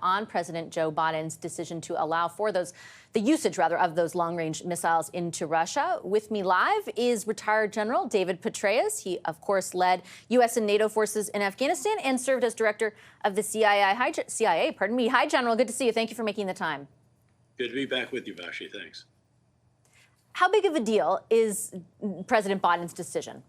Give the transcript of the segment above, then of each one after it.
on President Joe Biden's decision to allow for the usage of those long-range missiles into Russia. With me live is retired General David Petraeus. He, of course, led U.S. and NATO forces in Afghanistan and served as director of the CIA. Hi, General. Good to see you. Thank you for making the time. Good to be back with you, Vassy. Thanks. How big of a deal is President Biden's decision?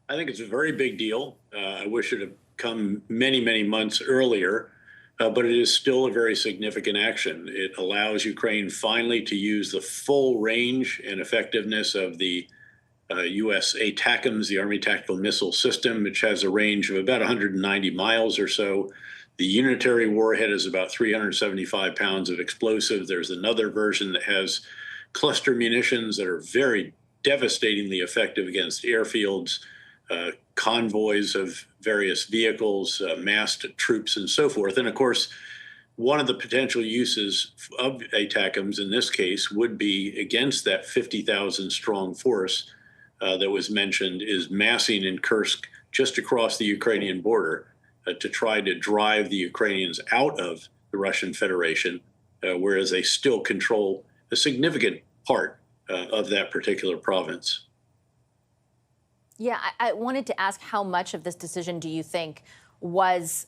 I think it's a very big deal. I wish it had come many, many months earlier, but it is still a very significant action. It allows Ukraine finally to use the full range and effectiveness of the U.S. ATACMS, the Army Tactical Missile System, which has a range of about 190 miles or so. The unitary warhead is about 375 pounds of explosive. There's another version that has cluster munitions that are very devastatingly effective against airfields, convoys of various vehicles, massed troops, and so forth. And of course, one of the potential uses of ATACMS in this case would be against that 50,000 strong force that was mentioned, is massing in Kursk just across the Ukrainian border to try to drive the Ukrainians out of the Russian Federation, whereas they still control a significant part of that particular province. Yeah, I wanted to ask, how much of this decision do you think was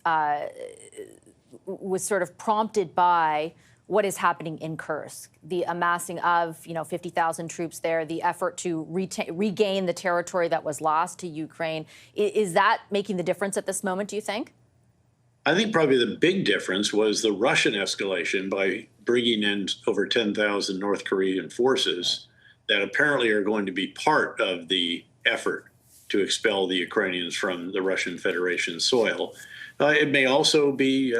sort of prompted by what is happening in Kursk, the amassing of 50,000 troops there, the effort to regain the territory that was lost to Ukraine? Is that making the difference at this moment, do you think? I think probably the big difference was the Russian escalation by bringing in over 10,000 North Korean forces that apparently are going to be part of the effort to expel the Ukrainians from the Russian Federation soil. It may also be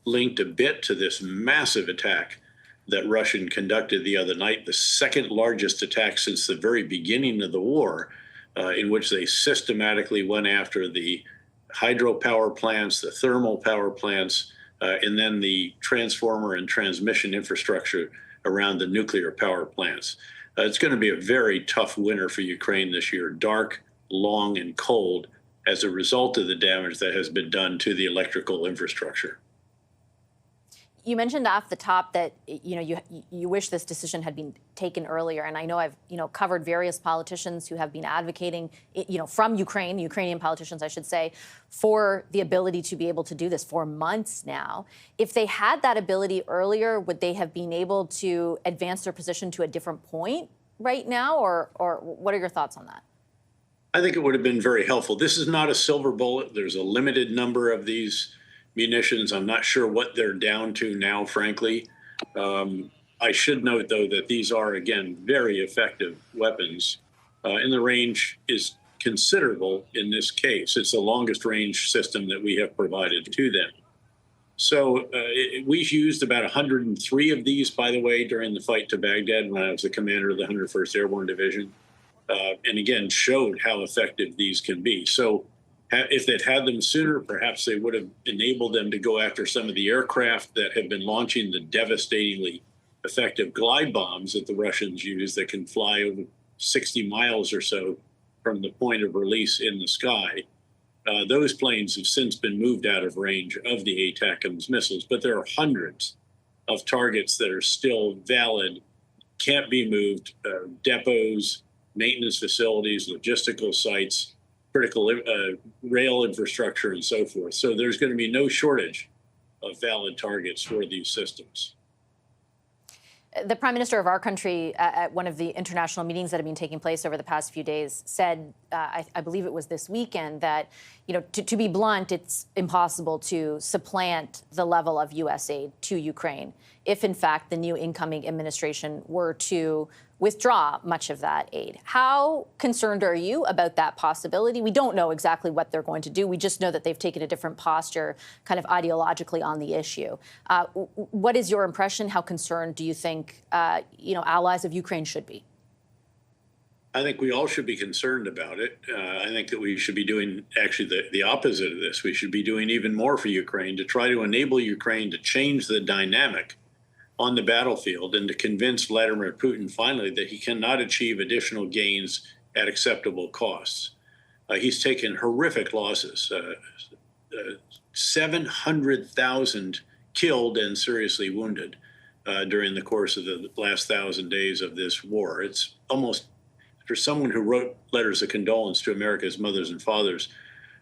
linked a bit to this massive attack that Russia conducted the other night, the second largest attack since the very beginning of the war, in which they systematically went after the hydropower plants, the thermal power plants, and then the transformer and transmission infrastructure around the nuclear power plants. It's going to be a very tough winter for Ukraine this year, dark, long, and cold, as a result of the damage that has been done to the electrical infrastructure. You mentioned off the top that you wish this decision had been taken earlier, and I know I've covered various politicians who have been advocating, from Ukraine, Ukrainian politicians, I should say, for the ability to be able to do this for months now. If they had that ability earlier, would they have been able to advance their position to a different point right now, or what are your thoughts on that? I think it would have been very helpful. This is not a silver bullet. There's a limited number of these munitions. I'm not sure what they're down to now, frankly. I should note, though, that these are, again, very effective weapons, and the range is considerable in this case. It's the longest range system that we have provided to them. So we used about 103 of these, by the way, during the fight to Baghdad when I was the commander of the 101st Airborne Division, and again, showed how effective these can be. So if they'd had them sooner, perhaps they would have enabled them to go after some of the aircraft that have been launching the devastatingly effective glide bombs that the Russians use that can fly over 60 miles or so from the point of release in the sky. Those planes have since been moved out of range of the ATACMS missiles, but there are hundreds of targets that are still valid, can't be moved, depots, maintenance facilities, logistical sites, critical rail infrastructure, and so forth. So there's going to be no shortage of valid targets for these systems. The Prime Minister of our country, at one of the international meetings that have been taking place over the past few days, said, I believe it was this weekend, that, to be blunt, it's impossible to supplant the level of U.S. aid to Ukraine if, in fact, the new incoming administration were to withdraw much of that aid. How concerned are you about that possibility? We don't know exactly what they're going to do. We just know that they've taken a different posture kind of ideologically on the issue. What is your impression? How concerned do you think, allies of Ukraine should be? I think we all should be concerned about it. I think that we should be doing actually the opposite of this. We should be doing even more for Ukraine to try to enable Ukraine to change the dynamic on the battlefield and to convince Vladimir Putin finally that he cannot achieve additional gains at acceptable costs. He's taken horrific losses, 700,000 killed and seriously wounded during the course of the last 1,000 days of this war. It's almost, for someone who wrote letters of condolence to America's mothers and fathers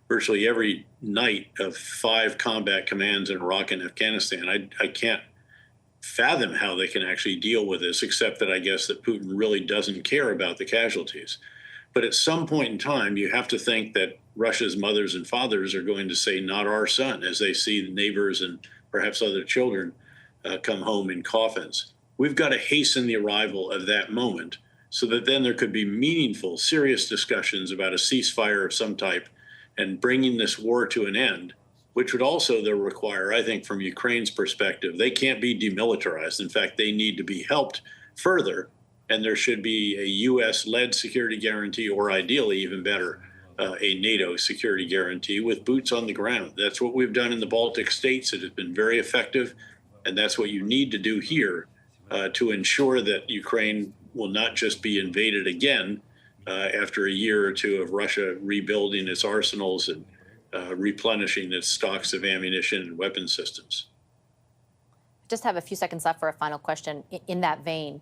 virtually every night of 5 combat commands in Iraq and Afghanistan, I can't fathom how they can actually deal with this, except that I guess that Putin really doesn't care about the casualties. But at some point in time, you have to think that Russia's mothers and fathers are going to say, not our son, as they see the neighbors and perhaps other children come home in coffins. We've got to hasten the arrival of that moment so that then there could be meaningful, serious discussions about a ceasefire of some type and bringing this war to an end, which would also though require, I think, from Ukraine's perspective, they can't be demilitarized. In fact, they need to be helped further, and there should be a U.S.-led security guarantee, or ideally, even better, a NATO security guarantee with boots on the ground. That's what we've done in the Baltic states. It has been very effective, and that's what you need to do here to ensure that Ukraine will not just be invaded again after a year or two of Russia rebuilding its arsenals and replenishing its stocks of ammunition and weapon systems. Just have a few seconds left for a final question in that vein.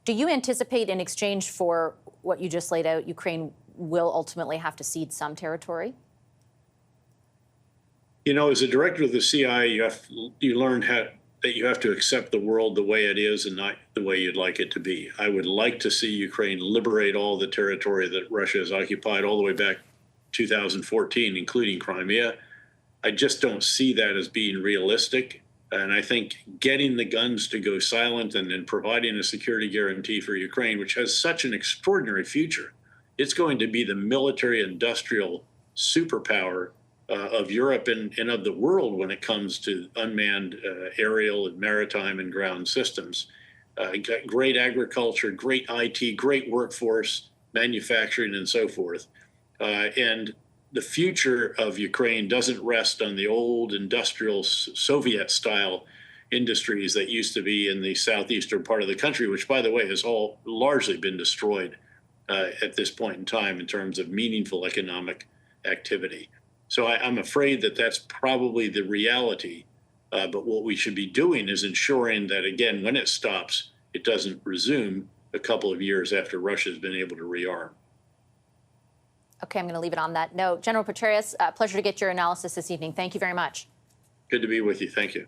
Do you anticipate, in exchange for what you just laid out, Ukraine will ultimately have to cede some territory? You know, as a director of the CIA, you learn that you have to accept the world the way it is and not the way you'd like it to be. I would like to see Ukraine liberate all the territory that Russia has occupied all the way back 2014, including Crimea. I just don't see that as being realistic. And I think getting the guns to go silent and then providing a security guarantee for Ukraine, which has such an extraordinary future, it's going to be the military industrial superpower of Europe and of the world when it comes to unmanned aerial and maritime and ground systems. Got great agriculture, great IT, great workforce, manufacturing, and so forth. And the future of Ukraine doesn't rest on the old industrial Soviet-style industries that used to be in the southeastern part of the country, which, by the way, has all largely been destroyed at this point in time in terms of meaningful economic activity. So I'm afraid that that's probably the reality. But what we should be doing is ensuring that, again, when it stops, it doesn't resume a couple of years after Russia has been able to rearm. Okay, I'm going to leave it on that note. General Petraeus, pleasure to get your analysis this evening. Thank you very much. Good to be with you. Thank you.